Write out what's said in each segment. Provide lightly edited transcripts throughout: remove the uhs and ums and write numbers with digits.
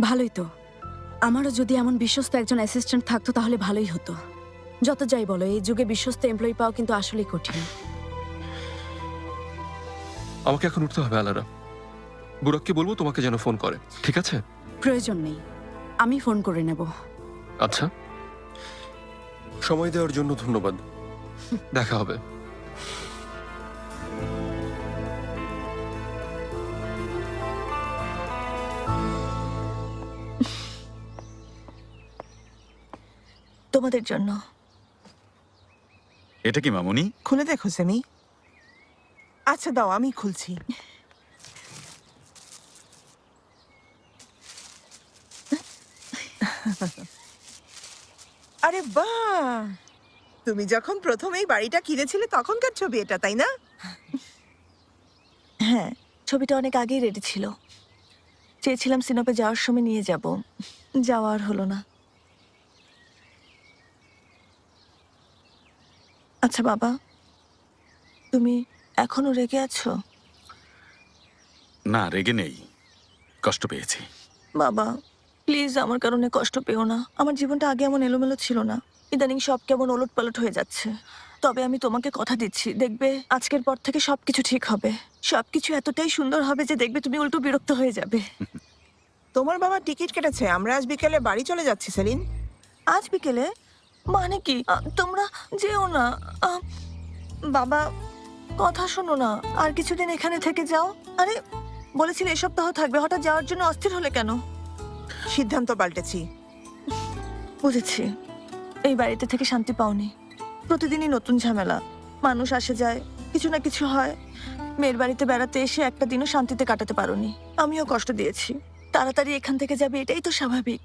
ভালোই তো। আমারও যদি এমন বিশ্বস্ত একজন অ্যাসিস্ট্যান্ট থাকতো তাহলে ভালোই হতো। যত যাই বলো, এই যুগে বিশ্বস্ত এমপ্লয়ি পাওয়া কিন্তু আসলেই কঠিন। আমাকে এখন উঠতে হবে আলারা। বুড়াককে বলবো তোমাকে যেন ফোন করে, ঠিক আছে? প্রয়োজন নেই, আমি ফোন করে নেব। আচ্ছা, সময় দেওয়ার জন্য ধন্যবাদ। দেখা হবে। তোমাদের জন্য। এটা কি মামুনি? খুলে দেখো সেমি। আচ্ছা দাও, আমি খুলছি। আরে বাহ, তুমি যখন প্রথম এই বাড়িটা কিনেছিলে তখনকার ছবি এটা, তাই না? হ্যাঁ, ছবিটা অনেক আগেই রেডি ছিল। চেয়েছিলাম সিনপে যাওয়ার সময় নিয়ে যাব, যাওয়ার হলো না। আচ্ছা বাবা, তুমি এখনো রেগে আছো? না, রেগে নেই, কষ্ট পেয়েছি। বাবা প্লিজ আমার কারণে কষ্ট পেও না। আমার জীবনটা আগে এমন এলোমেলো ছিল না, ইদানিং সব কেমন ওলটপালট হয়ে যাচ্ছে। তবে আমি তোমাকে কথা দিচ্ছি, দেখবে আজকের পর থেকে সবকিছু ঠিক হবে। সবকিছু এতটাই সুন্দর হবে যে দেখবে তুমি উল্টো বিরক্ত হয়ে যাবে। তোমার বাবা টিকিট কেটেছে, আমরা আজ বিকেলে বাড়ি চলে যাচ্ছি সেলিন। আজ বিকেলে? মানে কি? তোমরা যেও না। বাবা কথা শোনো না, আর কিছুদিন এখানে থেকে যাও। আরে বলেছিলে এ সপ্তাহ থাকবে, হঠাৎ যাওয়ার জন্য অস্থির হলে কেন? সিদ্ধান্ত পাল্টেছি। বুঝেছি, এই বাড়িতে থেকে শান্তি পাওনি। প্রতিদিনই নতুন ঝামেলা, মানুষ আসে যায়, কিছু না কিছু হয়। মেয়ের বাড়িতে বেড়াতে এসে একটা দিনও শান্তিতে কাটাতে পারোনি। আমিও কষ্ট দিয়েছি। তাড়াতাড়ি এখান থেকে যাবে, এটাই তো স্বাভাবিক।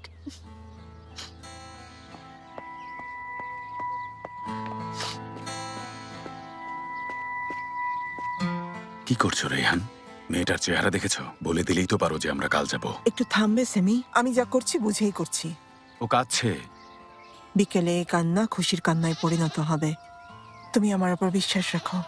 কি করছো রেহান? মেয়েটার চেহারা দেখেছো? বলে দিলেই তো পারো যে আমরা কাল যাব। একটু থামবে সেমি, আমি যা করছি বুঝেই করছি। ও কাঁদছে। বিকেলে এই কান্না খুশির কান্নায় পরিণত হবে। তুমি আমার উপর বিশ্বাস রাখো।